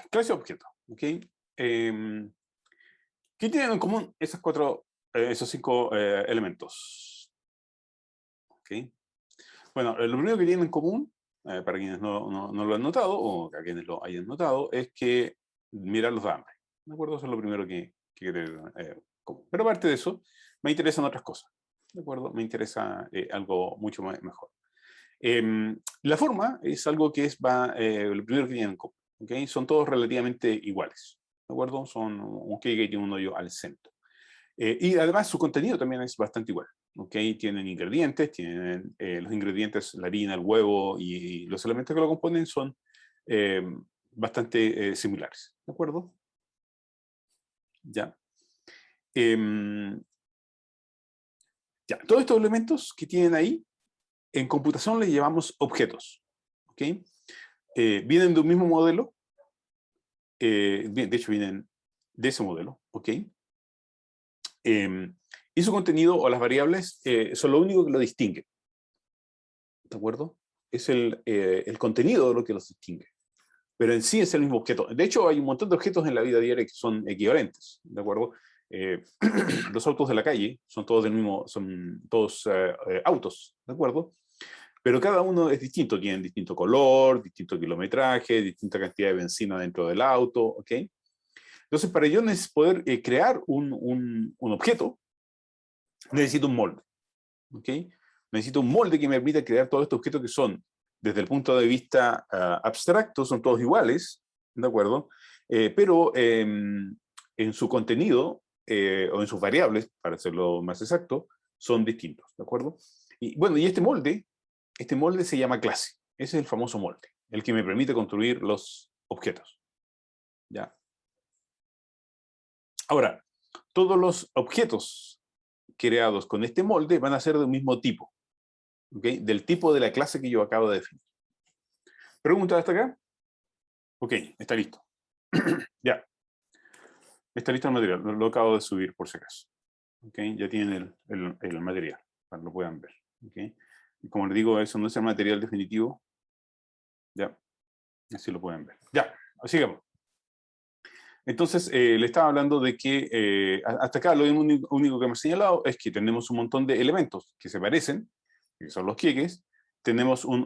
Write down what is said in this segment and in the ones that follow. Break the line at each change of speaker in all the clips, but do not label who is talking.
clase de objeto, ¿ok? ¿Qué tienen en común esos cinco elementos? ¿Ok? Bueno, lo primero que tienen en común, para quienes no lo han notado, o a quienes lo hayan notado, es que mirar los da hambre. ¿De acuerdo? Eso es lo primero que tienen común. Pero aparte de eso, me interesan otras cosas. ¿De acuerdo? Me interesa algo mucho mejor. La forma es algo que lo primero que tienen en común. ¿Okay? Son todos relativamente iguales. ¿De acuerdo? Son un cake que tiene un hoyo al centro. Y además su contenido también es bastante igual. ¿Okay? Tienen ingredientes, tienen los ingredientes, la harina, el huevo y los elementos que lo componen son bastante similares. ¿De acuerdo? Ya. Ya. Todos estos elementos que tienen ahí, en computación les llamamos objetos. ¿Okay? Vienen de un mismo modelo. De hecho, vienen de ese modelo. ¿Ok? Y su contenido o las variables son lo único que lo distingue. ¿De acuerdo? Es el contenido de lo que los distingue. Pero en sí es el mismo objeto. De hecho, hay un montón de objetos en la vida diaria que son equivalentes. ¿De acuerdo? Los autos de la calle son todos del mismo, son todos autos. ¿De acuerdo? Pero cada uno es distinto. Tienen distinto color, distinto kilometraje, distinta cantidad de benzina dentro del auto. ¿Ok? Entonces, para yo poder crear un objeto, necesito un molde. ¿Ok? Necesito un molde que me permita crear todos estos objetos que son, desde el punto de vista abstracto, son todos iguales, ¿de acuerdo? Pero en su contenido, o en sus variables, para hacerlo más exacto, son distintos, ¿de acuerdo? Y bueno, y este molde se llama clase. Ese es el famoso molde, el que me permite construir los objetos. ¿Ya? Ahora, todos los objetos creados con este molde van a ser del mismo tipo. ¿Okay? Del tipo de la clase que yo acabo de definir. ¿Pregunta hasta acá? Ok, está listo. Ya. Está listo el material. Lo acabo de subir por si acaso. Okay? Ya tienen el material, para que lo puedan ver. Okay? Y como les digo, eso no es el material definitivo. Ya. Así lo pueden ver. Ya, sigamos. Entonces, le estaba hablando de que hasta acá lo único que me he señalado es que tenemos un montón de elementos que se parecen, que son los queques. Tenemos un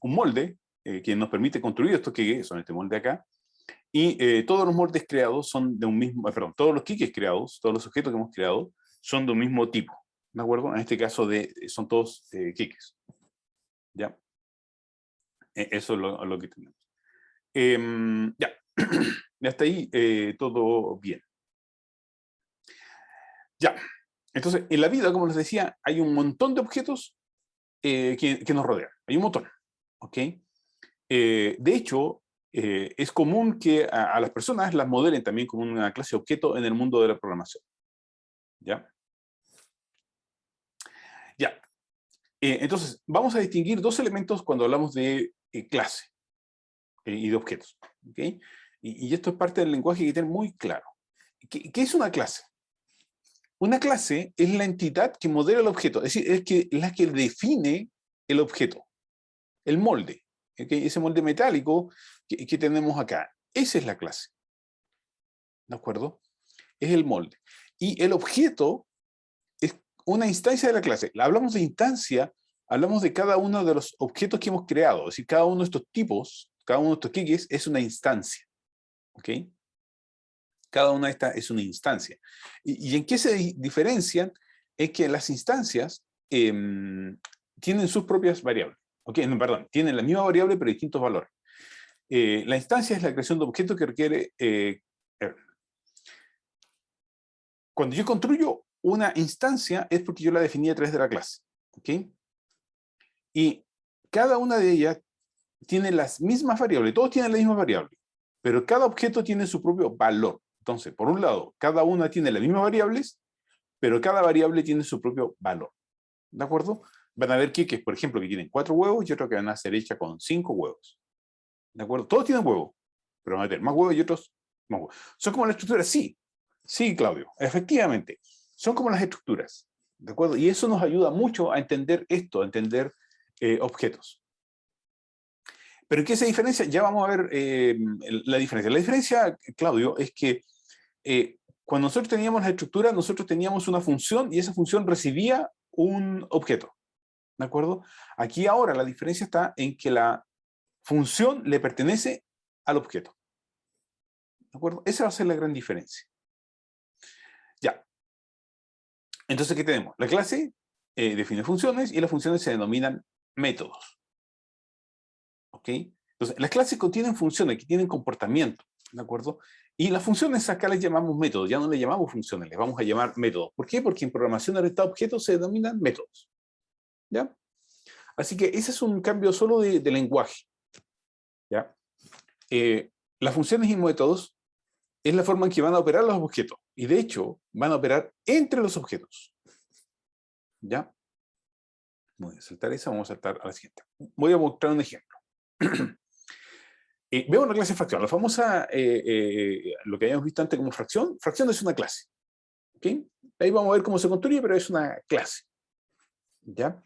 molde que nos permite construir estos queques, son este molde acá, y todos los moldes creados son de un mismo, perdón, todos los queques creados, todos los objetos que hemos creado, son de un mismo tipo, ¿de acuerdo? En este caso son todos queques, ¿ya? Eso es lo que tenemos. Ya, y hasta ahí todo bien. Ya, entonces en la vida, como les decía, hay un montón de objetos que nos rodean, hay un montón, ¿ok? De hecho, es común que a las personas las modelen también como una clase de objeto en el mundo de la programación, ¿ya? Ya, entonces vamos a distinguir dos elementos cuando hablamos de clase y de objetos, ¿ok? Y esto es parte del lenguaje que hay que tener muy claro. ¿Qué es una clase? Una clase es la entidad que modela el objeto, es decir, es la que define el objeto, el molde, ¿okay? Ese molde metálico que tenemos acá. Esa es la clase, ¿de acuerdo? Es el molde. Y el objeto es una instancia de la clase. Hablamos de instancia, hablamos de cada uno de los objetos que hemos creado, es decir, cada uno de estos tipos, cada uno de estos queques es una instancia, ¿ok? Cada una de estas es una instancia. ¿Y en qué se diferencian? Es que las instancias tienen sus propias variables. Okay, no, perdón, tienen la misma variable pero distintos valores. La instancia es la creación de objetos que requiere... cuando yo construyo una instancia es porque yo la definí a través de la clase. ¿Okay? Y cada una de ellas tiene las mismas variables, todos tienen la misma variable, pero cada objeto tiene su propio valor. Entonces, por un lado, cada una tiene las mismas variables, pero cada variable tiene su propio valor. ¿De acuerdo? Van a haber queques, por ejemplo, que tienen 4 huevos y otros que van a ser hechas con 5 huevos. ¿De acuerdo? Todos tienen huevos, pero van a tener más huevos y otros más huevos. ¿Son como las estructuras? Sí. Sí, Claudio, efectivamente. Son como las estructuras. ¿De acuerdo? Y eso nos ayuda mucho a entender esto, a entender objetos. ¿Pero en qué se diferencia? Ya vamos a ver la diferencia. La diferencia, Claudio, es que cuando nosotros teníamos la estructura, nosotros teníamos una función y esa función recibía un objeto. ¿De acuerdo? Aquí ahora la diferencia está en que la función le pertenece al objeto. ¿De acuerdo? Esa va a ser la gran diferencia. Ya. Entonces, ¿qué tenemos? La clase define funciones y las funciones se denominan métodos. ¿Ok? Entonces, las clases contienen funciones que tienen comportamiento. ¿De acuerdo? Y las funciones acá les llamamos métodos, ya no les llamamos funciones, les vamos a llamar métodos. ¿Por qué? Porque en programación orientada a objetos se denominan métodos. ¿Ya? Así que ese es un cambio solo de lenguaje. ¿Ya? Las funciones y métodos es la forma en que van a operar los objetos. Y de hecho, van a operar entre los objetos. ¿Ya? Voy a saltar esa, vamos a saltar a la siguiente. Voy a mostrar un ejemplo. Veo una clase de fracción. La famosa, lo que habíamos visto antes como fracción. Fracción es una clase. ¿Okay? Ahí vamos a ver cómo se construye, pero es una clase. ¿Ya?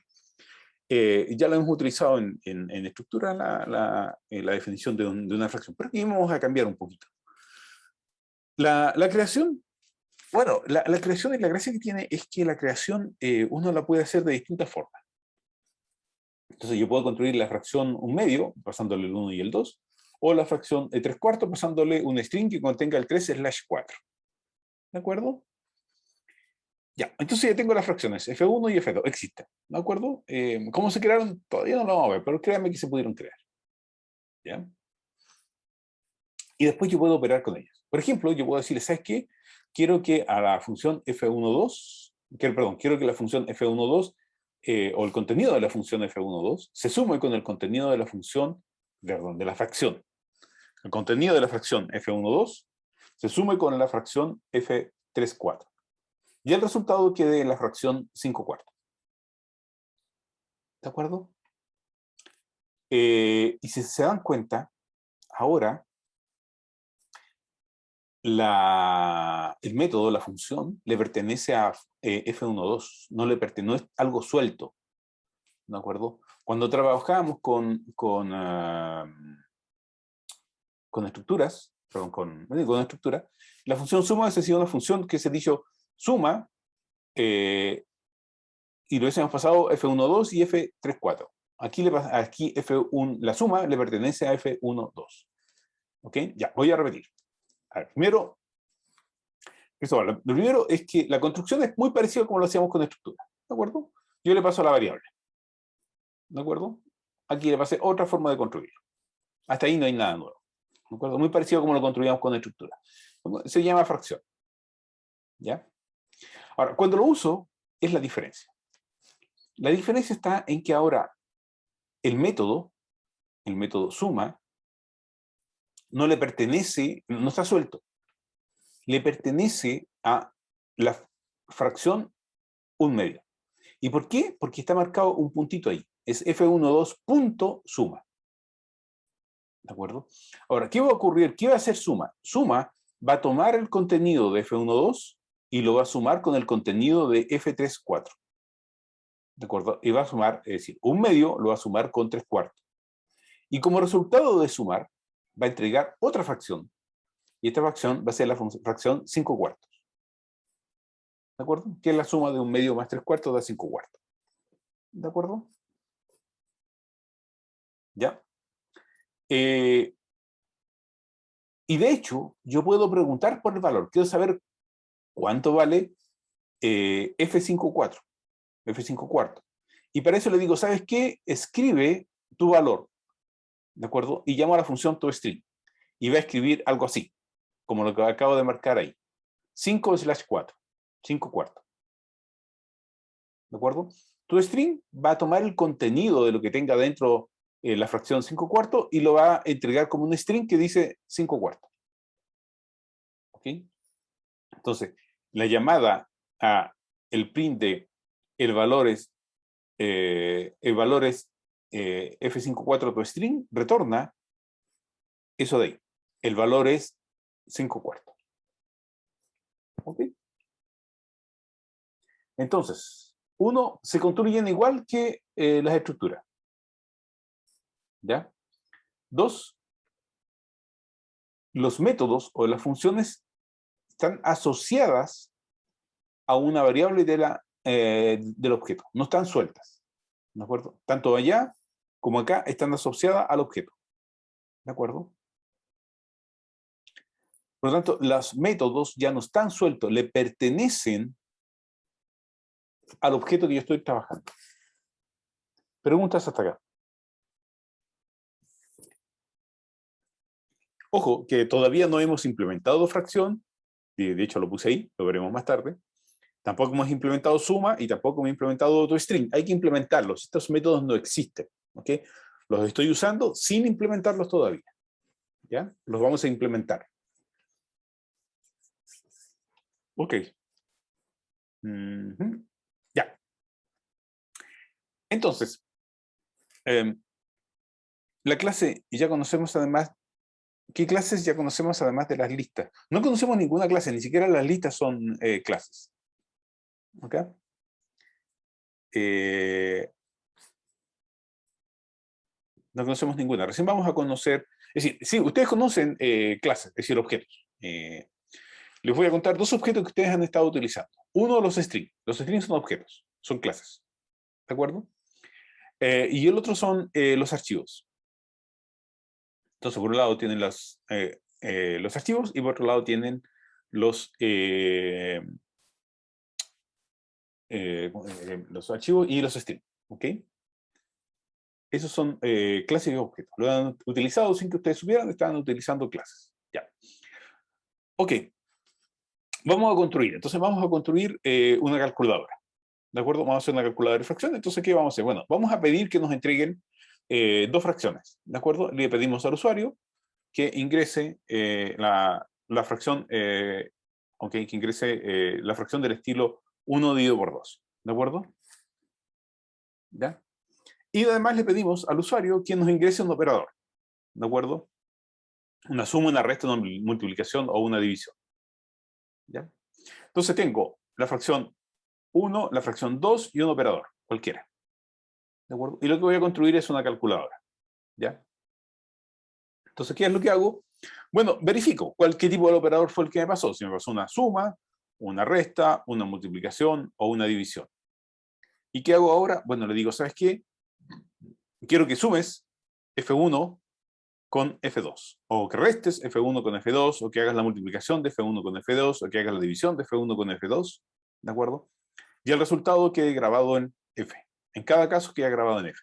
Ya lo hemos utilizado en estructura la definición de una fracción. Pero aquí vamos a cambiar un poquito. La creación, bueno, la creación y la gracia que tiene es que la creación uno la puede hacer de distintas formas. Entonces yo puedo construir la fracción 1/2, pasándole el 1 y el 2, o la fracción 3/4, pasándole un string que contenga el 3/4. ¿De acuerdo? Ya, entonces ya tengo las fracciones F1 y F2, existen. ¿De acuerdo? ¿Cómo se crearon? Todavía no lo vamos a ver, pero créanme que se pudieron crear. ¿Ya? Y después yo puedo operar con ellas. Por ejemplo, yo puedo decirle, ¿sabes qué? Quiero que a la función F12, quiero que la función F12 o el contenido de la función F12 se sume con el contenido de la función, perdón, de la fracción. El contenido de la fracción F12 se sume con la fracción F3/4. Y el resultado quede en la fracción 5/4. ¿De acuerdo? Y si se dan cuenta, ahora el método, la función, le pertenece a F12, no es algo suelto. ¿De acuerdo? Cuando trabajábamos con estructuras, perdón, con estructura, la función suma es una función que se ha dicho suma, y lo hemos pasado F12 y F3/4. Aquí F1, la suma le pertenece a F12. ¿Ok? Ya, voy a repetir. A ver, primero, lo primero es que la construcción es muy parecida como lo hacíamos con estructura. ¿De acuerdo? Yo le paso a la variable. ¿De acuerdo? Aquí le pasé otra forma de construirlo. Hasta ahí no hay nada nuevo. ¿De acuerdo? Muy parecido como lo construíamos con estructura. Se llama fracción. ¿Ya? Ahora, cuando lo uso, es la diferencia. La diferencia está en que ahora el método suma, no le pertenece, no está suelto, le pertenece a la fracción 1/2. ¿Y por qué? Porque está marcado un puntito ahí. Es F12.suma. ¿De acuerdo? Ahora, ¿qué va a ocurrir? ¿Qué va a hacer suma? Suma va a tomar el contenido de F12 y lo va a sumar con el contenido de F3/4. ¿De acuerdo? Y va a sumar, es decir, 1/2 lo va a sumar con 3/4. Y como resultado de sumar, va a entregar otra fracción. Y esta fracción va a ser la fracción 5/4. ¿De acuerdo? Que es la suma de 1/2 más 3/4 da 5/4. ¿De acuerdo? ¿Ya? Y de hecho, yo puedo preguntar por el valor. Quiero saber cuánto vale F5/4. F5/4. Y para eso le digo, ¿sabes qué? Escribe tu valor. ¿De acuerdo? Y llamo a la función toString. Y va a escribir algo así, como lo que acabo de marcar ahí. 5/4. 5/4. ¿De acuerdo? ToString va a tomar el contenido de lo que tenga dentro la fracción 5/4 y lo va a entregar como un string que dice 5/4. ¿Ok? Entonces, la llamada a el print de el valor es F5/4 toString retorna eso de ahí. El valor es 5/4. ¿Ok? Entonces, se construyen igual que las estructuras. ¿Ya? Dos, los métodos o las funciones están asociadas a una variable del objeto, no están sueltas. ¿De acuerdo? Tanto allá como acá están asociadas al objeto. ¿De acuerdo? Por lo tanto, los métodos ya no están sueltos, le pertenecen al objeto que yo estoy trabajando. Preguntas hasta acá. Ojo, que todavía no hemos implementado fracción, y de hecho lo puse ahí, lo veremos más tarde. Tampoco hemos implementado suma y tampoco hemos implementado toString. Hay que implementarlos. Estos métodos no existen. ¿Ok? Los estoy usando sin implementarlos todavía. ¿Ya? Los vamos a implementar. Ok. Ya. Entonces, la clase, ya conocemos además, ¿qué clases ya conocemos además de las listas? No conocemos ninguna clase, ni siquiera las listas son clases. ¿Ok? No conocemos ninguna. Recién vamos a conocer, es decir, sí, ustedes conocen clases, es decir, objetos. Les voy a contar dos objetos que ustedes han estado utilizando. Uno, los strings. Los strings son objetos, son clases. ¿De acuerdo? Y el otro son los archivos. Entonces, por un lado tienen los archivos y por otro lado tienen los archivos y los strings. ¿Ok? Esos son clases y objetos. Lo han utilizado sin que ustedes supieran, estaban utilizando clases. Ya. Ok. Vamos a construir. Entonces vamos a construir una calculadora. ¿De acuerdo? Vamos a hacer una calculadora de fracciones. Entonces, ¿qué vamos a hacer? Bueno, vamos a pedir que nos entreguen dos fracciones. ¿De acuerdo? Le pedimos al usuario que ingrese la fracción, que ingrese la fracción del estilo 1 dividido por 2. ¿De acuerdo? ¿Ya? Y además le pedimos al usuario que nos ingrese un operador. ¿De acuerdo? Una suma, una resta, una multiplicación o una división. ¿Ya? Entonces tengo la fracción 1, la fracción 2 y un operador, cualquiera. ¿De acuerdo? Y lo que voy a construir es una calculadora. ¿Ya? Entonces, ¿qué es lo que hago? Bueno, verifico qué tipo de operador fue el que me pasó. Si me pasó una suma, una resta, una multiplicación o una división. ¿Y qué hago ahora? Bueno, le digo, ¿sabes qué? Quiero que sumes F1 con F2. O que restes F1 con F2, o que hagas la multiplicación de F1 con F2, o que hagas la división de F1 con F2. ¿De acuerdo? Y el resultado quede grabado en F. En cada caso queda grabado en F.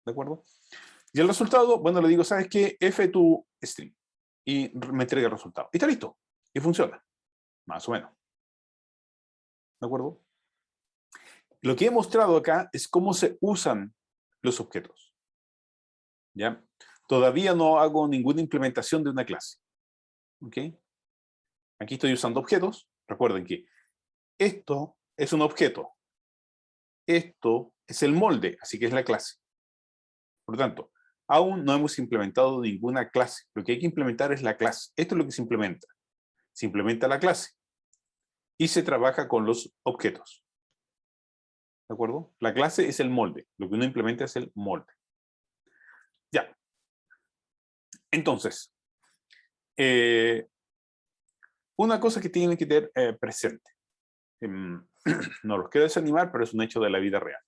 ¿De acuerdo? Y el resultado, bueno, le digo, ¿sabes qué? F tu string. Y me entrega el resultado. Y está listo. Y funciona. Más o menos. ¿De acuerdo? Lo que he mostrado acá es cómo se usan los objetos. ¿Ya? Todavía no hago ninguna implementación de una clase. ¿Ok? Aquí estoy usando objetos. Recuerden que esto es un objeto. Esto es el molde, así que es la clase. Por lo tanto, aún no hemos implementado ninguna clase. Lo que hay que implementar es la clase. Esto es lo que se implementa. Se implementa la clase y se trabaja con los objetos. ¿De acuerdo? La clase es el molde. Lo que uno implementa es el molde. Ya. Entonces, una cosa que tienen que tener presente. No los quiero desanimar, pero es un hecho de la vida real.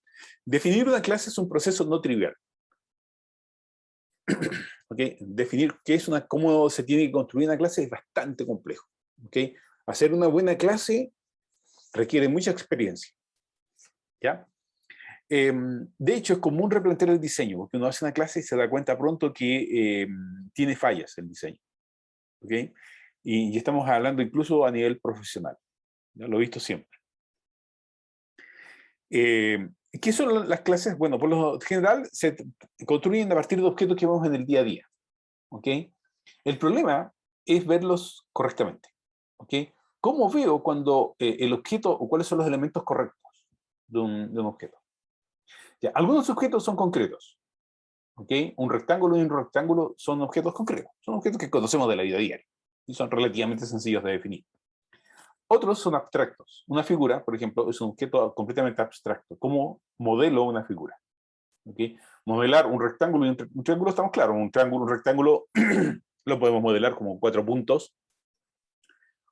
Definir una clase es un proceso no trivial. ¿Okay? Definir cómo se tiene que construir una clase es bastante complejo. ¿Okay? Hacer una buena clase requiere mucha experiencia. ¿Ya? De hecho, es común replantear el diseño, porque uno hace una clase y se da cuenta pronto que tiene fallas el diseño. ¿Okay? Y estamos hablando incluso a nivel profesional. ¿Ya? Lo he visto siempre. ¿Qué son las clases? Bueno, por lo general se construyen a partir de objetos que vemos en el día a día. ¿Ok? El problema es verlos correctamente. ¿Ok? ¿Cómo veo cuando el objeto o cuáles son los elementos correctos de un objeto? Ya, algunos objetos son concretos. ¿Ok? Un rectángulo y un rectángulo son objetos concretos. Son objetos que conocemos de la vida diaria y son relativamente sencillos de definir. Otros son abstractos. Una figura, por ejemplo, es un objeto completamente abstracto. ¿Cómo modelo una figura? ¿Ok? Modelar un rectángulo y un triángulo, estamos claros. Un rectángulo lo podemos modelar como 4 puntos,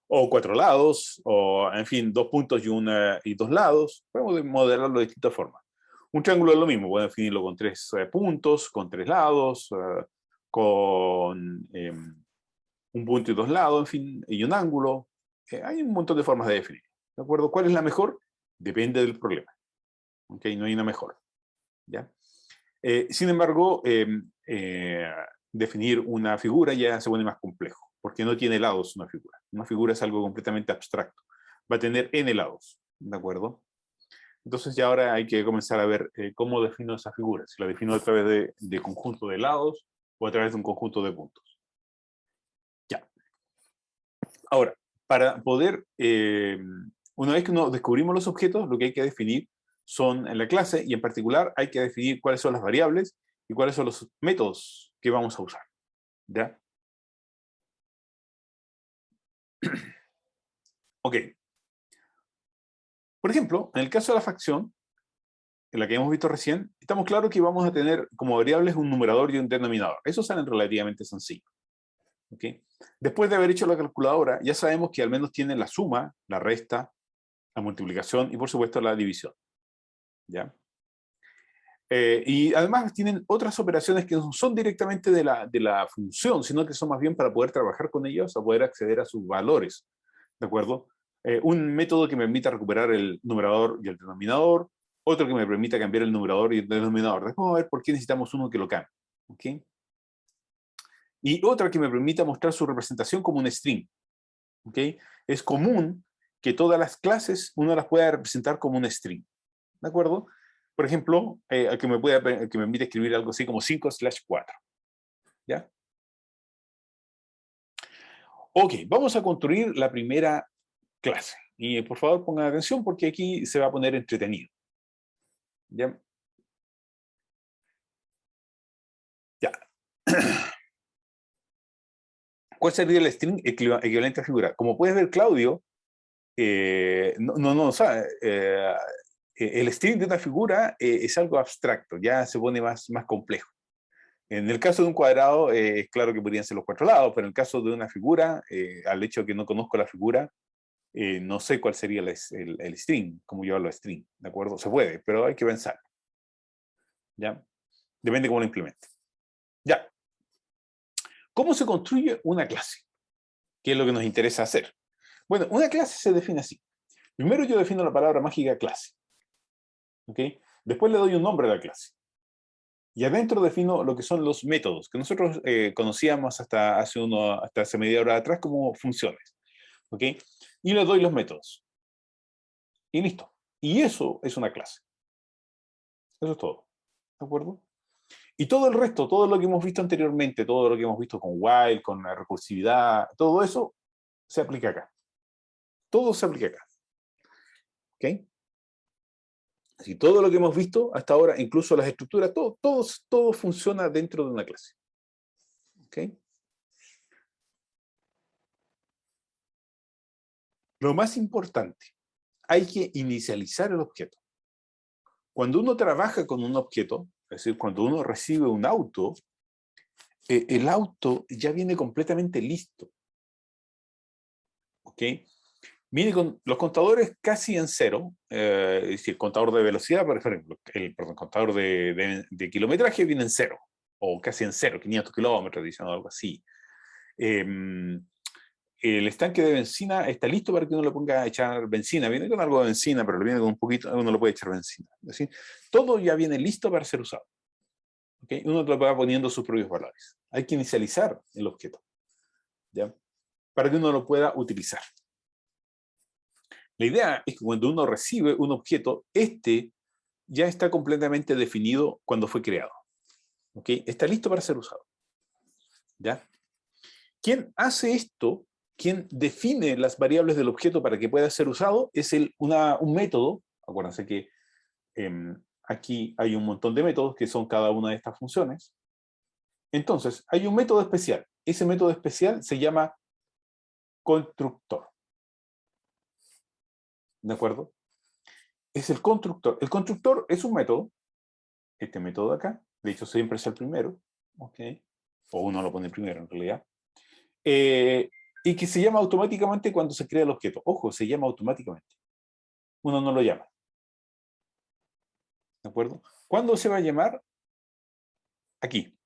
o 4 lados, o en fin, 2 puntos y 2 lados. Podemos modelarlo de distintas formas. Un triángulo es lo mismo, podemos definirlo con 3 puntos, con 3 lados, con un punto y 2 lados, en fin, y un ángulo. Hay un montón de formas de definir. ¿De acuerdo? ¿Cuál es la mejor? Depende del problema. ¿Ok? No hay una mejor. ¿Ya? Sin embargo, definir una figura ya se pone más complejo, porque no tiene lados una figura. Una figura es algo completamente abstracto. Va a tener n lados, ¿de acuerdo? Entonces ya ahora hay que comenzar a ver cómo defino esa figura. Si la defino a través de conjunto de lados o a través de un conjunto de puntos. Ya. Ahora, para poder, una vez que uno descubrimos los objetos, lo que hay que definir son en la clase, y en particular hay que definir cuáles son las variables y cuáles son los métodos que vamos a usar. ¿Ya? Ok. Por ejemplo, en el caso de la fracción, en la que hemos visto recién, estamos claros que vamos a tener como variables un numerador y un denominador. Esos salen relativamente sencillos. ¿Ok? Después de haber hecho la calculadora, ya sabemos que al menos tienen la suma, la resta, la multiplicación y por supuesto la división. ¿Ya? Y además tienen otras operaciones que no son directamente de la función, sino que son más bien para poder trabajar con ellos, a poder acceder a sus valores. ¿De acuerdo? Un método que me permita recuperar el numerador y el denominador, otro que me permita cambiar el numerador y el denominador. Después vamos a ver por qué necesitamos uno que lo cambie. ¿Ok? Y otra que me permita mostrar su representación como un string. ¿Ok? Es común que todas las clases uno las pueda representar como un string. ¿De acuerdo? Por ejemplo, que me permite escribir algo así como 5/4. ¿Ya? Ok, vamos a construir la primera clase. Y por favor pongan atención porque aquí se va a poner entretenido. ¿Ya? Ya. ¿Cuál sería el string equivalente a figura? Como puedes ver, Claudio, o sea, el string de una figura es algo abstracto, ya se pone más complejo. En el caso de un cuadrado, es claro que podrían ser los 4 lados, pero en el caso de una figura, al hecho de que no conozco la figura, no sé cuál sería el string, cómo llevarlo a string, ¿de acuerdo? Se puede, pero hay que pensar, ¿ya? Depende cómo lo implemente. Ya. ¿Cómo se construye una clase? ¿Qué es lo que nos interesa hacer? Bueno, una clase se define así. Primero yo defino la palabra mágica clase, ¿ok? Después le doy un nombre a la clase. Y adentro defino lo que son los métodos, que nosotros conocíamos hasta hace media hora atrás como funciones, ¿ok? Y le doy los métodos. Y listo. Y eso es una clase. Eso es todo. ¿De acuerdo? Y todo el resto, todo lo que hemos visto anteriormente, todo lo que hemos visto con while, con la recursividad, todo eso se aplica acá. Todo se aplica acá. ¿Ok? Así, todo lo que hemos visto hasta ahora, incluso las estructuras, todo funciona dentro de una clase. ¿Ok? Lo más importante, hay que inicializar el objeto. Cuando uno trabaja con un objeto, es decir, cuando uno recibe un auto, el auto ya viene completamente listo. ¿Ok? Viene con los contadores casi en cero, es decir, el contador de velocidad, por ejemplo, el contador de kilometraje viene en cero, o casi en cero, 500 kilómetros, diciendo algo así. El estanque de benzina está listo para que uno le ponga a echar benzina. Viene con algo de benzina, pero viene con un poquito, uno le puede echar benzina. Es decir, todo ya viene listo para ser usado. ¿Okay? Uno le va poniendo sus propios valores. Hay que inicializar el objeto, ¿ya? Para que uno lo pueda utilizar. La idea es que cuando uno recibe un objeto, este ya está completamente definido cuando fue creado. ¿Ok? Está listo para ser usado. ¿Ya? ¿Quién hace esto? ¿Quién define las variables del objeto para que pueda ser usado? Es un método. Acuérdense que aquí hay un montón de métodos que son cada una de estas funciones. Entonces, hay un método especial. Ese método especial se llama constructor. ¿De acuerdo? Es el constructor. El constructor es un método este método de acá. De hecho, siempre es el primero. ¿Ok? O uno lo pone primero, en realidad. Y que se llama automáticamente cuando se crea el objeto. Ojo, se llama automáticamente. Uno no lo llama. ¿De acuerdo? ¿Cuándo se va a llamar? Aquí.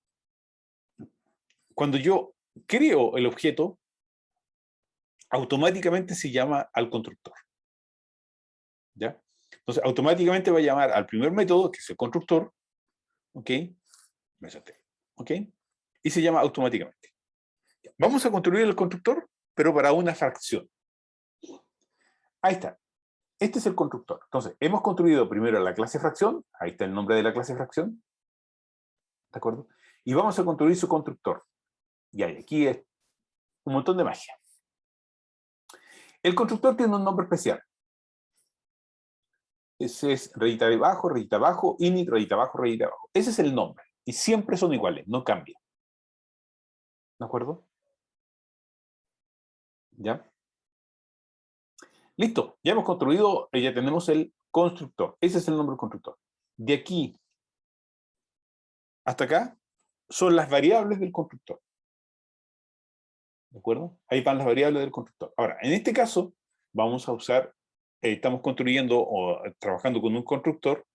Cuando yo creo el objeto, automáticamente se llama al constructor. ¿Ya? Entonces, automáticamente va a llamar al primer método, que es el constructor, ¿ok? ¿Ok? Y se llama automáticamente. Vamos a construir el constructor, pero para una fracción. Ahí está. Este es el constructor. Entonces, hemos construido primero la clase fracción, ahí está el nombre de la clase fracción, ¿de acuerdo? Y vamos a construir su constructor. Y aquí es un montón de magia. El constructor tiene un nombre especial. Ese es rayita abajo, init, rayita abajo. Ese es el nombre. Y siempre son iguales, no cambian. ¿De acuerdo? ¿Ya? Listo, ya hemos construido, ya tenemos el constructor. Ese es el nombre del constructor. De aquí hasta acá son las variables del constructor. ¿De acuerdo? Ahí van las variables del constructor. Ahora, en este caso, vamos a usar, estamos construyendo o trabajando con un constructor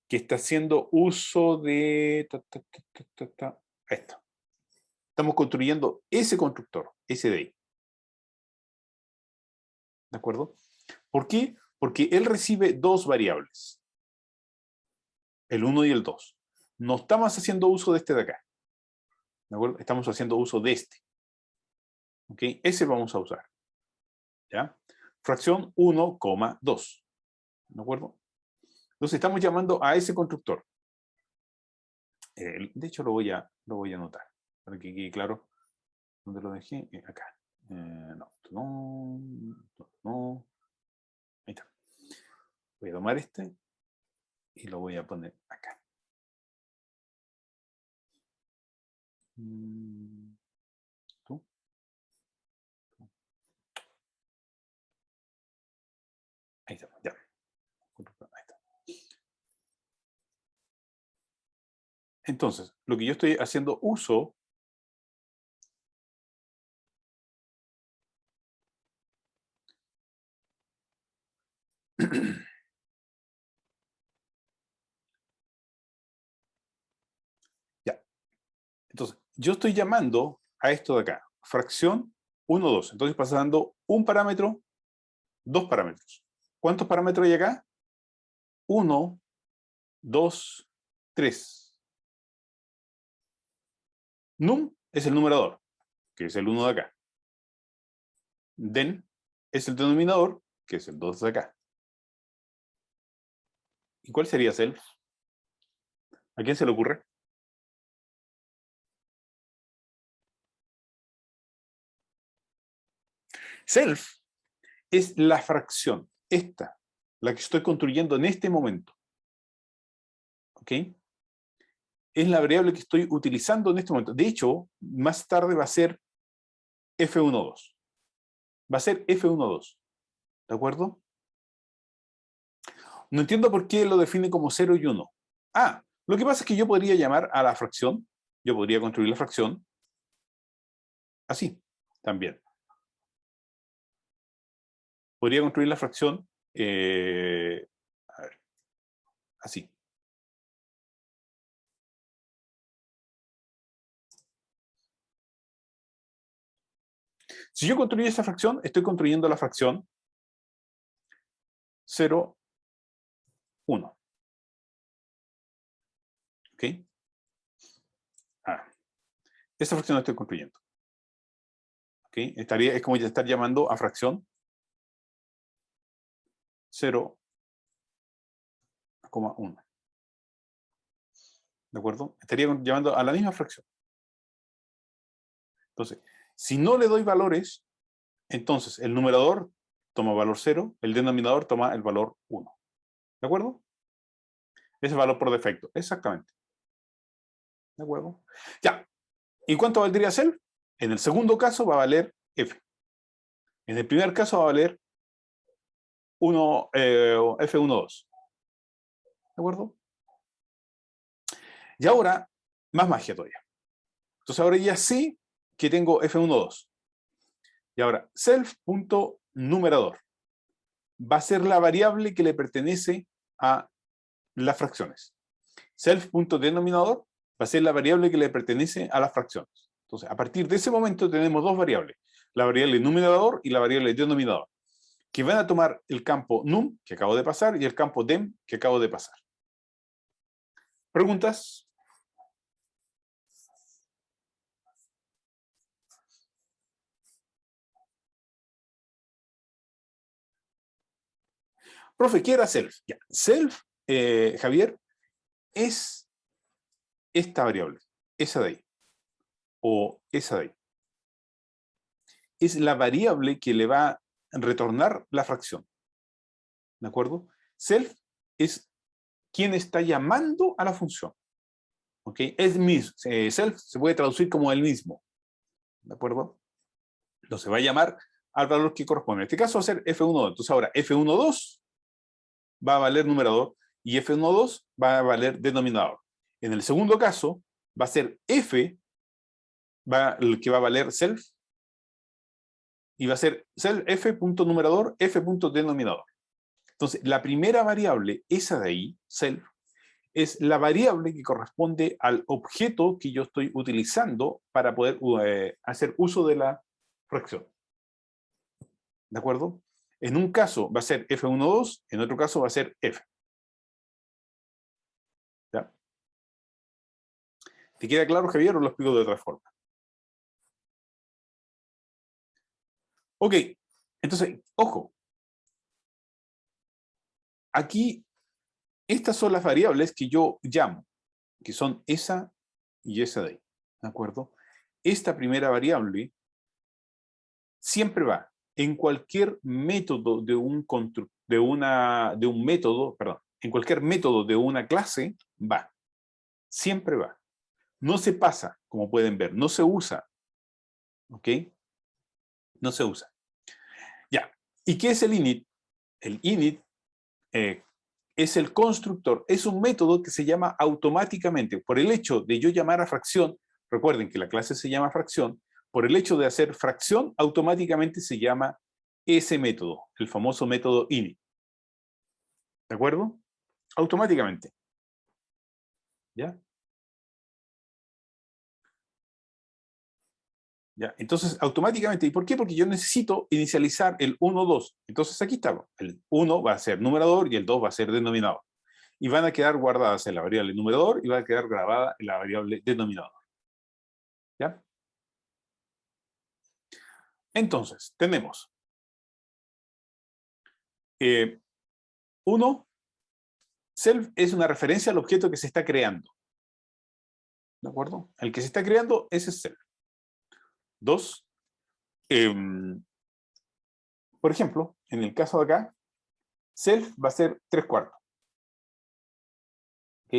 que está haciendo uso de... Ahí está. Estamos construyendo ese constructor, ese de ahí. ¿De acuerdo? ¿Por qué? Porque él recibe dos variables. El 1 y el 2. No estamos haciendo uso de este de acá. ¿De acuerdo? Estamos haciendo uso de este. ¿Ok? Ese vamos a usar. ¿Ya? Fracción 1,2. ¿De acuerdo? Entonces estamos llamando a ese constructor. De hecho lo voy a anotar. Para que quede claro dónde lo dejé. Acá. No. Ahí está. Voy a tomar este y lo voy a poner acá. ¿Tú? Ahí está, ya. Ahí está. Entonces, lo que yo estoy haciendo uso ya. Entonces, yo estoy llamando a esto de acá, fracción 1, 2. Entonces pasando un parámetro, dos parámetros. ¿Cuántos parámetros hay acá? 1, 2, 3. Num es el numerador, que es el 1 de acá. Den es el denominador, que es el 2 de acá. ¿Y cuál sería self? ¿A quién se le ocurre? Self es la fracción, esta, la que estoy construyendo en este momento. ¿Ok? Es la variable que estoy utilizando en este momento. De hecho, más tarde va a ser F12. Va a ser F12. ¿De acuerdo? No entiendo por qué lo define como 0 y 1. Ah, lo que pasa es que yo podría llamar a la fracción, yo podría construir la fracción así, también. Podría construir la fracción a ver, así. Si yo construyo esa fracción, estoy construyendo la fracción 0, 1. ¿Ok? Esa fracción la estoy construyendo. ¿Ok? Es como estar llamando a fracción 0,1. ¿De acuerdo? Estaría llamando a la misma fracción. Entonces, si no le doy valores, entonces el numerador toma valor 0, el denominador toma el valor 1. ¿De acuerdo? Ese valor por defecto, exactamente. ¿De acuerdo? Ya. ¿Y cuánto valdría self? En el segundo caso va a valer f. En el primer caso va a valer F12. ¿De acuerdo? Y ahora, más magia todavía. Entonces ahora ya sé que tengo f1,2. Y ahora, self.numerador va a ser la variable que le pertenece a las fracciones. Self.denominador va a ser la variable que le pertenece a las fracciones. Entonces, a partir de ese momento tenemos dos variables, la variable numerador y la variable denominador, que van a tomar el campo num, que acabo de pasar, y el campo dem, que acabo de pasar. ¿Preguntas? Profe, ¿qué era self? Ya, self, Javier, es esta variable, esa de ahí, o esa de ahí. Es la variable que le va a retornar la fracción. ¿De acuerdo? Self es quien está llamando a la función. ¿Ok? Es mismo. Self se puede traducir como el mismo. ¿De acuerdo? Entonces va a llamar al valor que corresponde. En este caso va a ser f1,2. Entonces ahora f1,2 va a valer numerador y f1,2 va a valer denominador. En el segundo caso va a ser f, el que va a valer self, y va a ser self f.numerador, f.denominador. Entonces, la primera variable, esa de ahí, self, es la variable que corresponde al objeto que yo estoy utilizando para poder hacer uso de la fracción. ¿De acuerdo? En un caso va a ser f1,2, en otro caso va a ser f. ¿Ya? ¿Te queda claro, Javier, o lo explico de otra forma? Ok, entonces, ojo. Aquí, estas son las variables que yo llamo, que son esa y esa de ahí. ¿De acuerdo? Esta primera variable siempre va en cualquier método de un método, perdón, en cualquier método de una clase va. Siempre va. No se pasa, como pueden ver, no se usa. ¿Ok? No se usa. Ya. ¿Y qué es el init? El init es el constructor, es un método que se llama automáticamente. Por el hecho de yo llamar a fracción, recuerden que la clase se llama fracción, por el hecho de hacer fracción, automáticamente se llama ese método, el famoso método init. ¿De acuerdo? Automáticamente. ¿Ya? ¿Ya? Entonces, automáticamente. ¿Y por qué? Porque yo necesito inicializar el 1, 2. Entonces, aquí está. El 1 va a ser numerador y el 2 va a ser denominador. Y van a quedar guardadas en la variable numerador y va a quedar grabada en la variable denominador. ¿Ya? Entonces, tenemos 1, self es una referencia al objeto que se está creando. ¿De acuerdo? El que se está creando, ese es self. 2, por ejemplo, en el caso de acá, self va a ser 3/4. ¿Ok?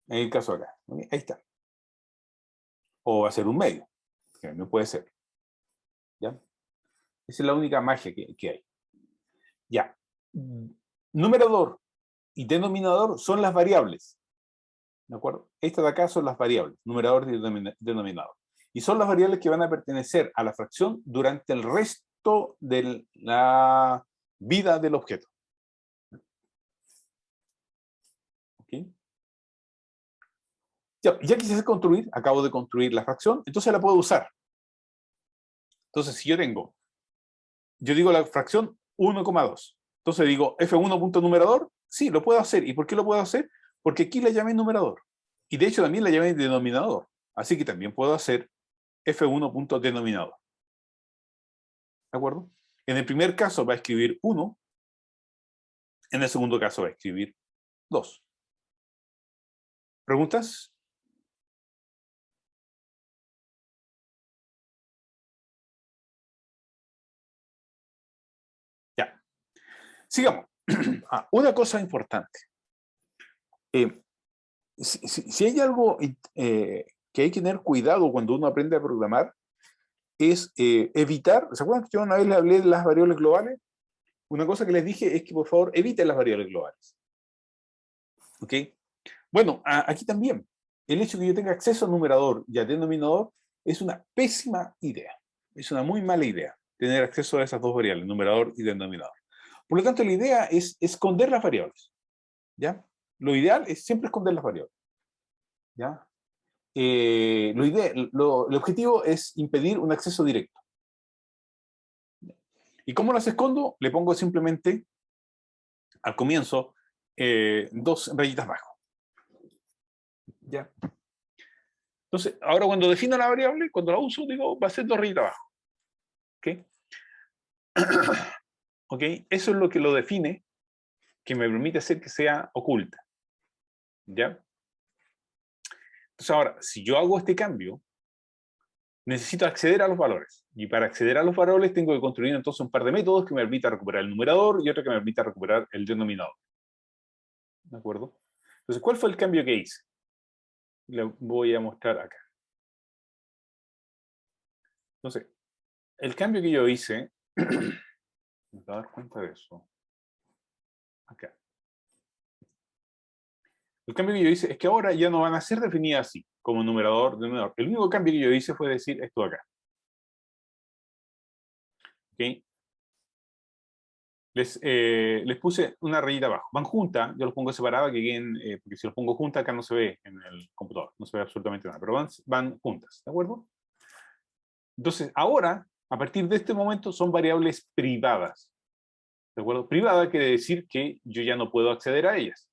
En el caso de acá. ¿Okay? Ahí está. O va a ser un medio. Que no puede ser. ¿Ya? Esa es la única magia que hay. Ya. Numerador y denominador son las variables. ¿De acuerdo? Estas de acá son las variables, numerador y denominador. Y son las variables que van a pertenecer a la fracción durante el resto de la vida del objeto. ¿Ok? Ya quise construir, acabo de construir la fracción, entonces la puedo usar. Entonces, si yo digo la fracción 1,2. Entonces digo f1.numerador, sí, lo puedo hacer. ¿Y por qué lo puedo hacer? Porque aquí la llamé numerador. Y de hecho también la llamé denominador. Así que también puedo hacer f1.denominador. ¿De acuerdo? En el primer caso va a escribir 1. En el segundo caso va a escribir 2. ¿Preguntas? Ya. Sigamos. Una cosa importante. Si hay algo que hay que tener cuidado cuando uno aprende a programar, es evitar, ¿se acuerdan que yo una vez les hablé de las variables globales? Una cosa que les dije es que por favor eviten las variables globales. ¿Ok? Bueno, aquí también. El hecho de que yo tenga acceso al numerador y al denominador es una pésima idea. Es una muy mala idea tener acceso a esas dos variables, numerador y denominador. Por lo tanto, la idea es esconder las variables. ¿Ya? Lo ideal es siempre esconder las variables. ¿Ya? El objetivo es impedir un acceso directo. ¿Y cómo las escondo? Le pongo simplemente al comienzo dos rayitas abajo. ¿Ya? Entonces, ahora cuando defino la variable, cuando la uso, digo, va a ser dos rayitas abajo. ¿Ok? ¿Ok? Eso es lo que lo define, que me permite hacer que sea oculta. ¿Ya? Entonces ahora, si yo hago este cambio, necesito acceder a los valores. Y para acceder a los valores tengo que construir entonces un par de métodos que me permita recuperar el numerador y otro que me permita recuperar el denominador. ¿De acuerdo? Entonces, ¿cuál fue el cambio que hice? Le voy a mostrar acá. Entonces, el cambio que yo hice, me voy a dar cuenta de eso. Acá. El cambio que yo hice es que ahora ya no van a ser definidas así, como numerador, denominador. El único cambio que yo hice fue decir esto acá. ¿Ok? Les puse una rayita abajo. Van juntas, yo los pongo separadas, que queden, porque si los pongo juntas acá no se ve en el computador, no se ve absolutamente nada, pero van juntas, ¿de acuerdo? Entonces, ahora, a partir de este momento, son variables privadas, ¿de acuerdo? Privada quiere decir que yo ya no puedo acceder a ellas.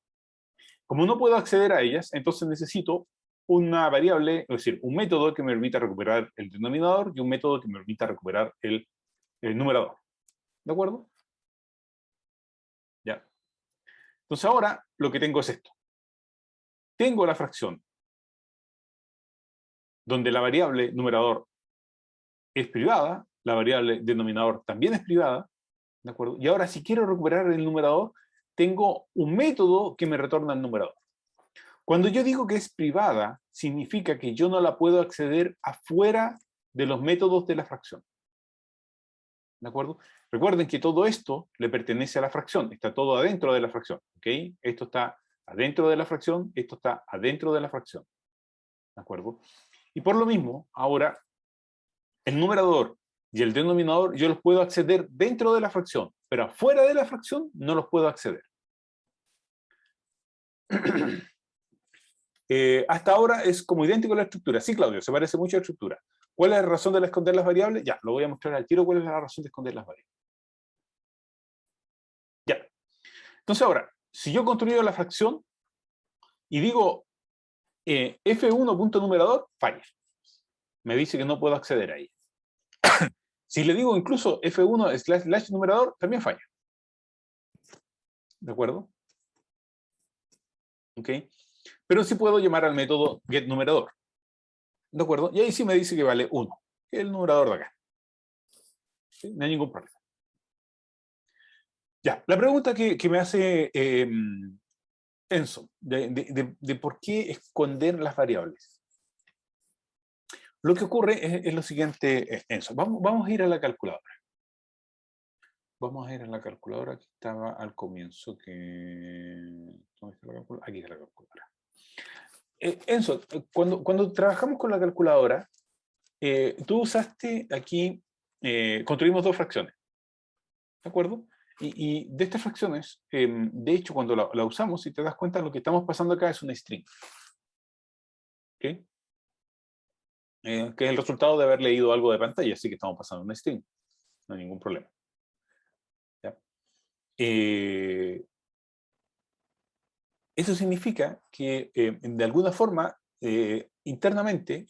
Como no puedo acceder a ellas, entonces necesito una variable, es decir, un método que me permita recuperar el denominador y un método que me permita recuperar el numerador, ¿de acuerdo? Ya. Entonces ahora lo que tengo es esto. Tengo la fracción donde la variable numerador es privada, la variable denominador también es privada, ¿de acuerdo? Y ahora si quiero recuperar el numerador, tengo un método que me retorna el numerador. Cuando yo digo que es privada, significa que yo no la puedo acceder afuera de los métodos de la fracción. ¿De acuerdo? Recuerden que todo esto le pertenece a la fracción, está todo adentro de la fracción, ¿ok? Esto está adentro de la fracción, esto está adentro de la fracción, ¿de acuerdo? Y por lo mismo, ahora, el numerador y el denominador yo los puedo acceder dentro de la fracción, pero afuera de la fracción no los puedo acceder. Hasta ahora es como idéntico a la estructura. Sí, Claudio, se parece mucho a la estructura. ¿Cuál es la razón de esconder las variables? Ya, lo voy a mostrar al tiro cuál es la razón de esconder las variables. Ya. Entonces ahora, si yo construyo la fracción y digo f1.numerador, falla. Me dice que no puedo acceder a ella. Si le digo incluso f1/numerador, también falla. ¿De acuerdo? ¿Ok? Pero sí puedo llamar al método getNumerador. ¿De acuerdo? Y ahí sí me dice que vale 1, que es el numerador de acá. ¿Sí? No hay ningún problema. Ya, la pregunta que me hace Enzo, de por qué esconder las variables. Lo que ocurre es lo siguiente, Enzo. Vamos a ir a la calculadora. Vamos a ir a la calculadora que estaba al comienzo. ¿Dónde está la calculadora? Aquí está la calculadora. Enzo, cuando trabajamos con la calculadora, tú usaste aquí, construimos dos fracciones, ¿de acuerdo? Y de estas fracciones, de hecho, cuando la usamos, si te das cuenta, lo que estamos pasando acá es un string. ¿Ok? Que es el resultado de haber leído algo de pantalla, así que estamos pasando un string. No hay ningún problema. ¿Ya? Eso significa que, de alguna forma, internamente,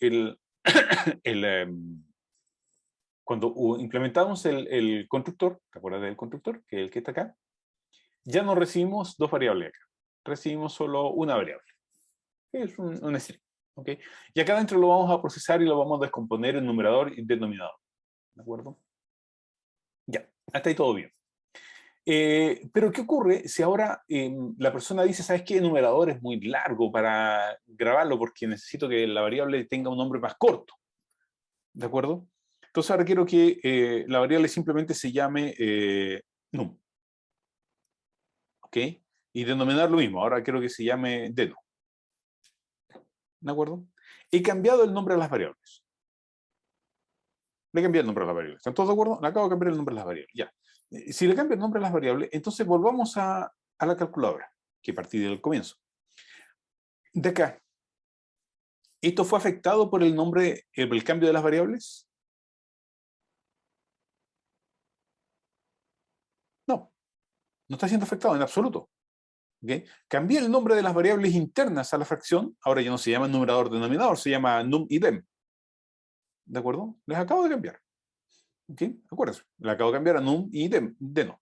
cuando implementamos el constructor, ¿te acuerdas del constructor? Que es el que está acá. Ya no recibimos dos variables acá. Recibimos solo una variable. Que es un string. ¿Okay? Y acá adentro lo vamos a procesar y lo vamos a descomponer en numerador y denominador. ¿De acuerdo? Ya, hasta ahí todo bien. Pero ¿qué ocurre si ahora la persona dice, ¿sabes qué? El numerador es muy largo para grabarlo porque necesito que la variable tenga un nombre más corto. ¿De acuerdo? Entonces ahora quiero que la variable simplemente se llame num. ¿Ok? y denominar lo mismo. Ahora quiero que se llame deno. ¿De acuerdo? He cambiado el nombre de las variables. Le cambié el nombre de las variables. ¿Están todos de acuerdo? Le acabo de cambiar el nombre de las variables. Ya. Si le cambio el nombre de las variables, entonces volvamos a la calculadora, que partí del comienzo. De acá. ¿Esto fue afectado por el nombre, el cambio de las variables? No. No está siendo afectado en absoluto. ¿Okay? Cambié el nombre de las variables internas a la fracción. Ahora ya no se llama numerador-denominador, se llama num y dem. ¿De acuerdo? Les acabo de cambiar. ¿Ok? Acuérdense, le acabo de cambiar a num y deno.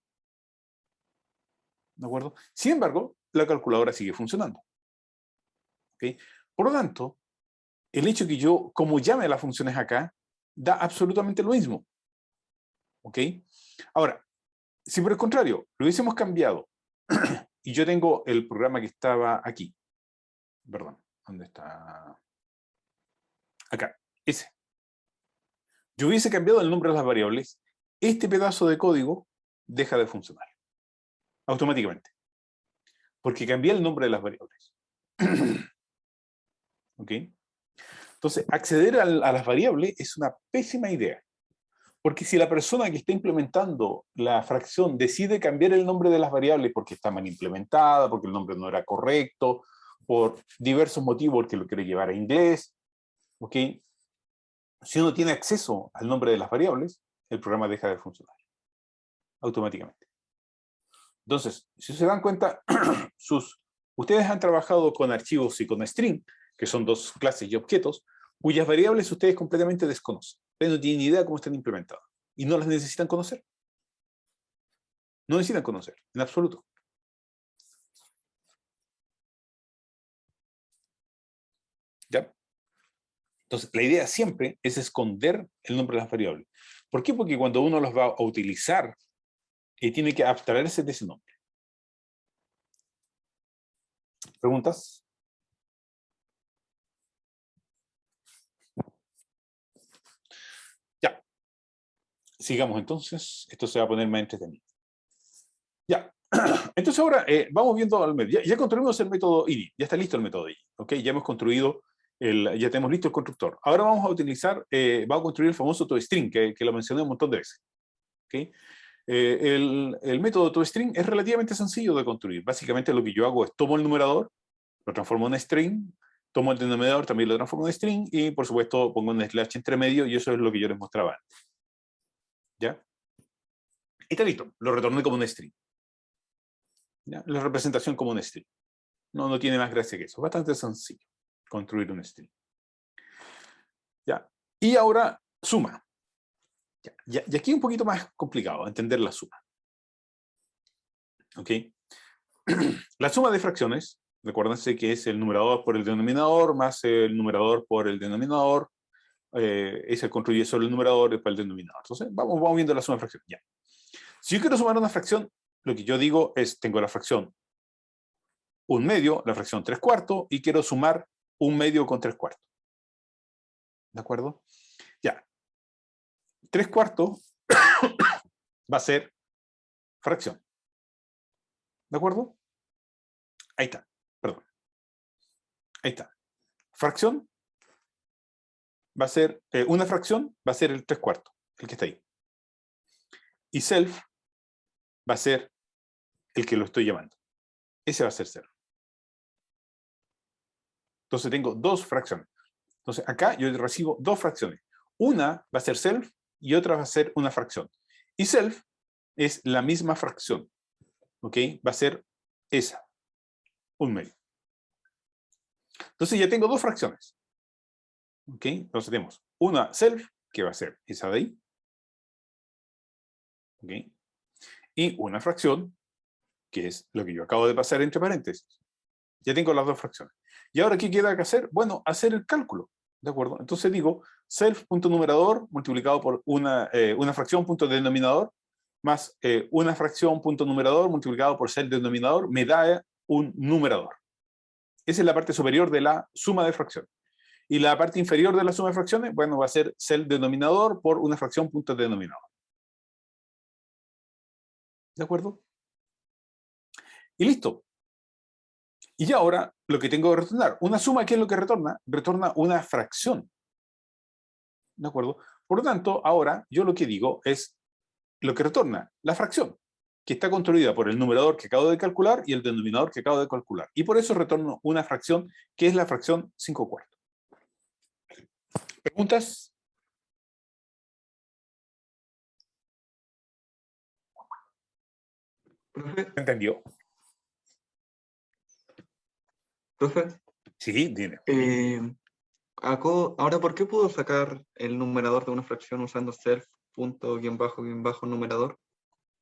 ¿De acuerdo? Sin embargo, la calculadora sigue funcionando. ¿Ok? Por lo tanto, el hecho que yo, como llame a las funciones acá, da absolutamente lo mismo. ¿Ok? Ahora, si por el contrario lo hubiésemos cambiado y yo tengo el programa que estaba aquí, perdón, ¿dónde está? Acá, ese. Yo hubiese cambiado el nombre de las variables, este pedazo de código deja de funcionar automáticamente, porque cambié el nombre de las variables. ¿Ok? Entonces, acceder a las variables es una pésima idea, porque si la persona que está implementando la fracción decide cambiar el nombre de las variables porque está mal implementada, porque el nombre no era correcto, por diversos motivos, porque lo quiere llevar a inglés, ¿ok? Si uno tiene acceso al nombre de las variables, el programa deja de funcionar automáticamente. Entonces, si se dan cuenta, ustedes han trabajado con archivos y con string, que son dos clases y objetos, cuyas variables ustedes completamente desconocen. Ustedes no tienen ni idea cómo están implementadas. Y no las necesitan conocer. No necesitan conocer, en absoluto. ¿Ya? Entonces, la idea siempre es esconder el nombre de las variables. ¿Por qué? Porque cuando uno las va a utilizar, tiene que abstraerse de ese nombre. ¿Preguntas? Ya. Sigamos entonces. Esto se va a poner más entretenido. Ya. Entonces ahora vamos viendo al medio. Ya construimos el método ini. Ya está listo el método ini. ¿Okay? Ya hemos construido, ya tenemos listo el constructor. Ahora vamos a utilizar, vamos a construir el famoso toString, que lo mencioné un montón de veces. ¿Okay? El método toString es relativamente sencillo de construir. Básicamente lo que yo hago es tomo el numerador, lo transformo en string, tomo el denominador, también lo transformo en string, y por supuesto pongo un slash entre medio, y eso es lo que yo les mostraba antes. ¿Ya? Y está listo, lo retorné como un string. ¿Ya? La representación como un string. No tiene más gracia que eso. Bastante sencillo construir un string. ¿Ya? Y ahora, suma. Y aquí es un poquito más complicado entender la suma. ¿Ok? La suma de fracciones, recuérdense que es el numerador por el denominador más el numerador por el denominador. Ese construye solo el numerador y después el denominador. Entonces, vamos viendo la suma de fracciones. Ya. Si yo quiero sumar una fracción, lo que yo digo es, tengo la fracción 1/2, la fracción 3/4, y quiero sumar 1/2 con 3/4. ¿De acuerdo? Ya. 3/4 va a ser fracción. ¿De acuerdo? Ahí está. Perdón. Ahí está. Fracción va a ser, una fracción va a ser el 3/4, el que está ahí. Y self va a ser el que lo estoy llamando. Ese va a ser self. Entonces tengo dos fracciones. Entonces acá yo recibo dos fracciones. Una va a ser self y otra va a ser una fracción. Y self es la misma fracción. ¿Ok? Va a ser esa. 1/2. Entonces ya tengo dos fracciones. ¿Ok? Entonces tenemos una self, que va a ser esa de ahí. ¿Ok? Y una fracción, que es lo que yo acabo de pasar entre paréntesis. Ya tengo las dos fracciones. ¿Y ahora qué queda que hacer? Bueno, hacer el cálculo. ¿De acuerdo? Entonces digo, self.numerador multiplicado por una fracción punto denominador más una fracción punto numerador multiplicado por self denominador me da un numerador. Esa es la parte superior de la suma de fracciones. Y la parte inferior de la suma de fracciones, bueno, va a ser self denominador por una fracción punto denominador. ¿De acuerdo? Y listo. Y ahora lo que tengo que retornar, una suma, ¿qué es lo que retorna? Retorna una fracción. ¿De acuerdo? Por lo tanto, ahora yo lo que digo es lo que retorna, la fracción, que está construida por el numerador que acabo de calcular y el denominador que acabo de calcular. Y por eso retorno una fracción, que es la fracción 5/4. ¿Preguntas?
Profe,
¿Entendió?
profe,
Sí, dime.
ahora, ¿por qué puedo sacar el numerador de una fracción usando self punto guión bajo numerador?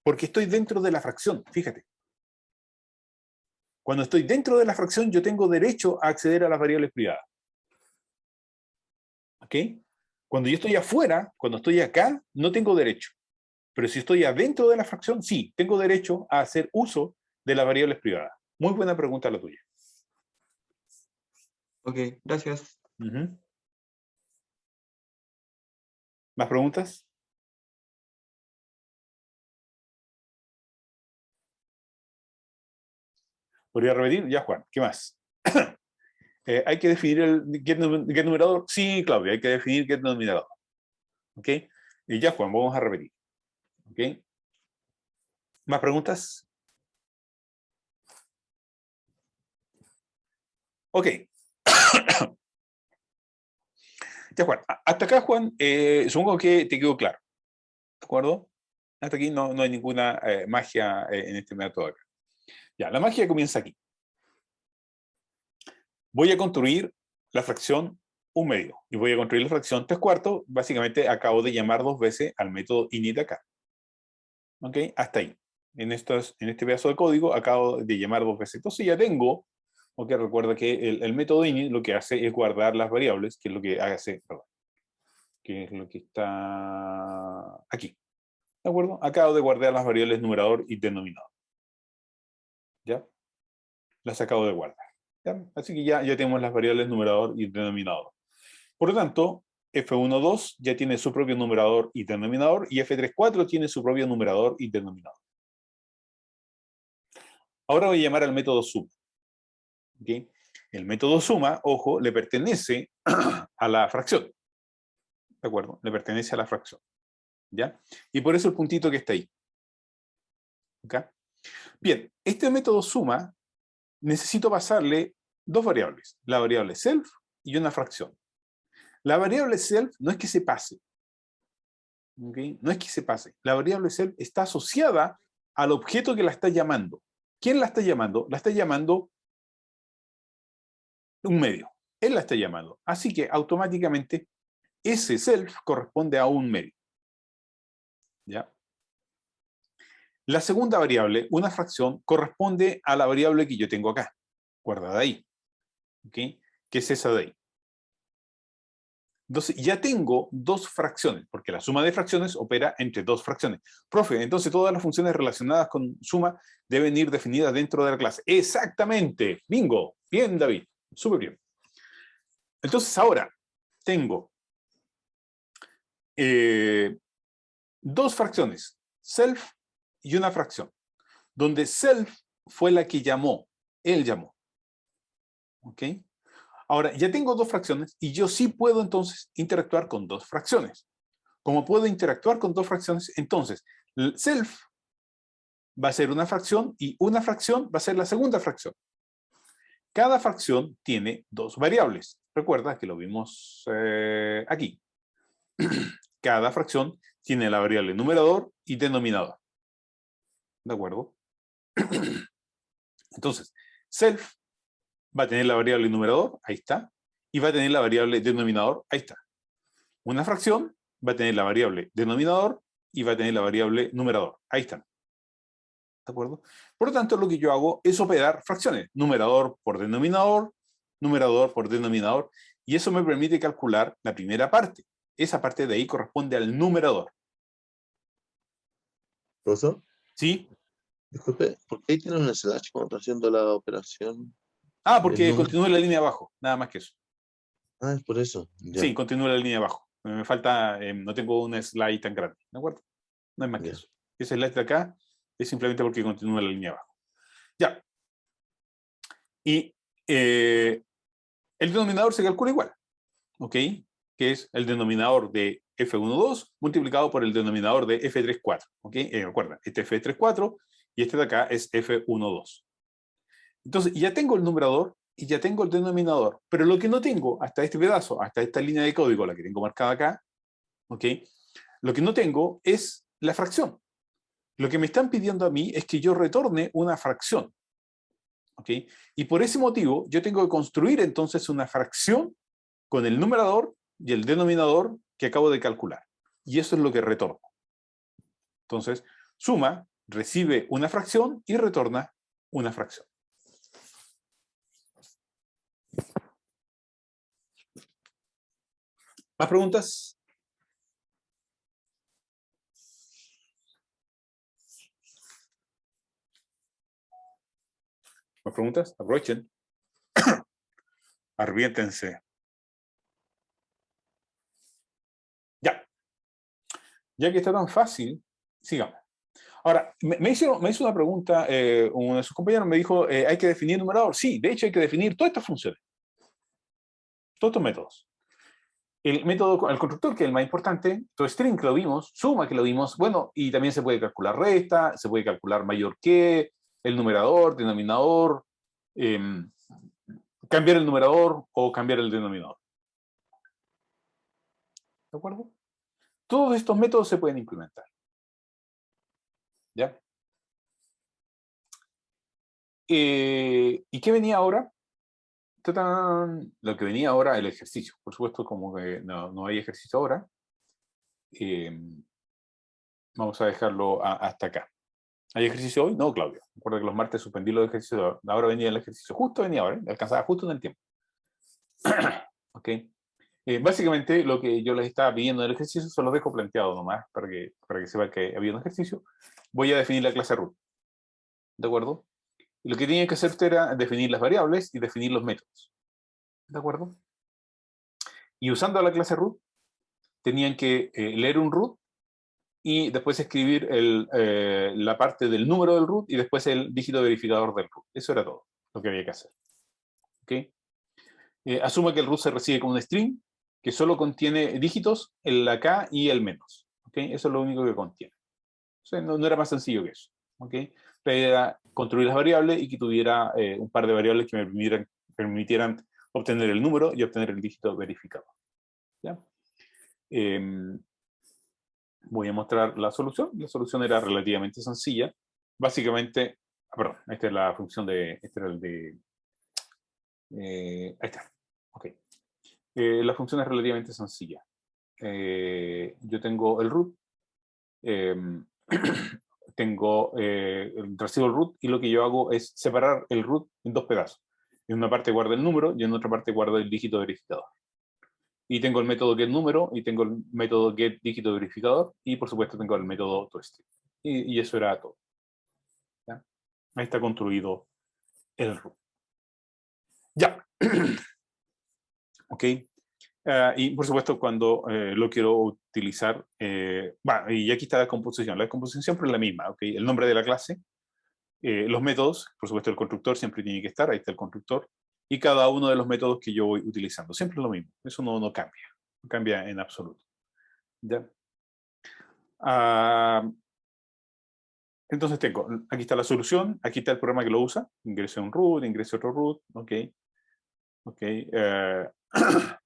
Porque estoy dentro de la fracción, fíjate. Cuando estoy dentro de la fracción, yo tengo derecho a acceder a las variables privadas. ¿Ok? Cuando yo estoy afuera, cuando estoy acá, no tengo derecho. Pero si estoy adentro de la fracción, sí, tengo derecho a hacer uso de las variables privadas. Muy buena pregunta la tuya.
Ok, gracias.
¿Más preguntas? ¿Podría repetir? Ya, Juan, ¿qué más? ¿Hay que definir el get numerador? Sí, Claudia, hay que definir get denominador. ¿Ok? Y ya, Juan, vamos a repetir. ¿Ok? ¿Más preguntas? Ok. Ya, Juan. Hasta acá, Juan, supongo que te quedó claro. ¿De acuerdo? Hasta aquí no hay ninguna magia en este método acá. Ya, la magia comienza aquí. Voy a construir la fracción 1/2 y voy a construir la fracción 3/4. Básicamente acabo de llamar 2 veces al método init acá. ¿Ok? Hasta ahí. En este pedazo de código acabo de llamar 2 veces. Entonces ya tengo, ok, recuerda que el método init lo que hace es guardar las variables, que es lo que hace, perdón, que es lo que está aquí. ¿De acuerdo? Acabo de guardar las variables numerador y denominador. ¿Ya? Las acabo de guardar. ¿Ya? Así que ya tenemos las variables numerador y denominador. Por lo tanto, F1.2 ya tiene su propio numerador y denominador, y F3.4 tiene su propio numerador y denominador. Ahora voy a llamar al método suma. ¿Okay? El método suma, ojo, le pertenece a la fracción. ¿De acuerdo? Le pertenece a la fracción. ¿Ya? Y por eso el puntito que está ahí. ¿Okay? Bien, este método suma necesito pasarle dos variables, la variable self y una fracción. La variable self no es que se pase, ¿okay? No es que se pase. La variable self está asociada al objeto que la está llamando. ¿Quién la está llamando? La está llamando un medio. Él la está llamando. Así que automáticamente ese self corresponde a un medio. ¿Ya? La segunda variable, una fracción, corresponde a la variable que yo tengo acá, guardada ahí. ¿Okay? Que es esa de ahí. Entonces ya tengo dos fracciones, porque la suma de fracciones opera entre dos fracciones. Profe, entonces todas las funciones relacionadas con suma deben ir definidas dentro de la clase. Exactamente. Bingo. Bien, David. Súper bien. Entonces ahora tengo dos fracciones, self y una fracción, donde self fue la que llamó, él llamó. ¿Ok? Ahora, ya tengo dos fracciones y yo sí puedo entonces interactuar con dos fracciones. Como puedo interactuar con dos fracciones, entonces self va a ser una fracción y una fracción va a ser la segunda fracción. Cada fracción tiene dos variables. Recuerda que lo vimos aquí. Cada fracción tiene la variable numerador y denominador. ¿De acuerdo? Entonces, self va a tener la variable numerador, ahí está, y va a tener la variable denominador, ahí está. Una fracción va a tener la variable denominador y va a tener la variable numerador, ahí está. ¿De acuerdo? Por lo tanto, lo que yo hago es operar fracciones, numerador por denominador, y eso me permite calcular la primera parte. Esa parte de ahí corresponde al numerador.
¿Profesor?
¿Sí?
Disculpe, ¿por qué tiene un slash cuando está haciendo la operación del
Porque
número?
continúa la línea abajo, nada más que eso.
Ah, es por eso. Ya,
Sí, continúa la línea abajo. Me falta, no tengo un slide tan grande, ¿de acuerdo? No hay más que
ya.
eso. Ese slide de acá es simplemente porque continúa la línea abajo. Ya. Y el denominador se calcula igual, ¿ok? Que es el denominador de F12 multiplicado por el denominador de F34, ¿ok? Recuerda, este es F34 y este de acá es F12. Entonces, ya tengo el numerador y ya tengo el denominador, pero lo que no tengo hasta este pedazo, hasta esta línea de código, la que tengo marcada acá, ¿ok? Lo que no tengo es la fracción. Lo que me están pidiendo a mí es que yo retorne una fracción, ¿ok? Y por ese motivo, yo tengo que construir entonces una fracción con el numerador y el denominador que acabo de calcular. Y eso es lo que retorno. Entonces, suma, recibe una fracción y retorna una fracción. ¿Más preguntas? ¿Más preguntas? Aprovechen. Arbiéntense. Ya. Ya que está tan fácil, sigamos. Ahora, me hizo una pregunta, uno de sus compañeros me dijo, ¿hay que definir numerador? Sí, de hecho hay que definir todas estas funciones. Todos estos métodos. El método, el constructor, que es el más importante, toString que lo vimos, suma que lo vimos, bueno, y también se puede calcular resta, se puede calcular mayor que, el numerador, denominador, cambiar el numerador o cambiar el denominador. ¿De acuerdo? Todos estos métodos se pueden implementar. ¿Ya? ¿Y qué venía ahora? ¡Tatán! Lo que venía ahora, el ejercicio. Por supuesto, como que no hay ejercicio ahora. Vamos a dejarlo hasta acá. ¿Hay ejercicio hoy? No, Claudio. Recuerda que los martes suspendí los ejercicios. Ahora venía el ejercicio. Justo venía ahora, alcanzaba justo en el tiempo. ¿Ok? Básicamente, lo que yo les estaba pidiendo en el ejercicio, se los dejo planteado nomás, para que sepan que había un ejercicio. Voy a definir la clase root. ¿De acuerdo? Y lo que tenía que hacer usted era definir las variables y definir los métodos. ¿De acuerdo? Y usando la clase root, tenían que leer un root y después escribir la parte del número del root y después el dígito verificador del root. Eso era todo lo que había que hacer. ¿Ok? Asume que el root se recibe como un string que solo contiene dígitos, el acá y el menos. ¿Ok? Eso es lo único que contiene. O sea, no era más sencillo que eso. ¿Ok? La idea era construir las variables y que tuviera un par de variables que me permitieran obtener el número y obtener el dígito verificado. ¿Ya? Voy a mostrar la solución. La solución era relativamente sencilla. Básicamente, perdón, esta es la función de, este era el de, ahí está, ok. La función es relativamente sencilla. Yo tengo el root, recibo el root y lo que yo hago es separar el root en dos pedazos. En una parte guardo el número y en otra parte guardo el dígito verificador. Y tengo el método getNúmero y tengo el método getDígito verificador y por supuesto tengo el método toString. Y eso era todo. ¿Ya? Ahí está construido el root. Ya. Ok. Y por supuesto cuando lo quiero utilizar, y aquí está la descomposición. La descomposición siempre es la misma. ¿Okay? El nombre de la clase, los métodos, por supuesto el constructor siempre tiene que estar, ahí está el constructor, y cada uno de los métodos que yo voy utilizando. Siempre es lo mismo. Eso no cambia. No cambia en absoluto. ¿Ya? Entonces tengo, aquí está la solución, aquí está el programa que lo usa, ingresé un root, ingresé otro root, ok.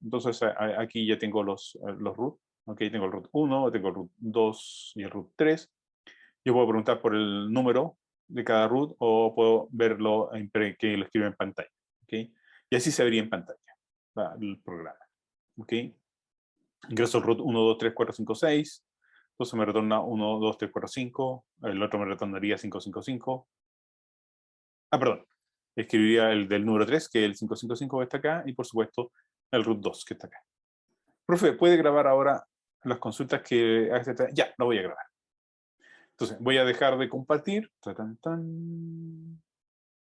Entonces aquí ya tengo los root, ok, tengo el root 1, tengo el root 2 y el root 3. Yo puedo preguntar por el número de cada root o puedo verlo que lo escribe en pantalla, ok. Y así se vería en pantalla el programa, ok. Ingreso el root 1, 2, 3, 4, 5, 6. Entonces me retorna 1, 2, 3, 4, 5. El otro me retornaría 5, 5, 5. Perdón. Escribiría el del número 3, que es el 555 que está acá, y por supuesto el root 2 que está acá. Profe, ¿puede grabar ahora las consultas que hace? Ya, lo voy a grabar. Entonces, voy a dejar de compartir.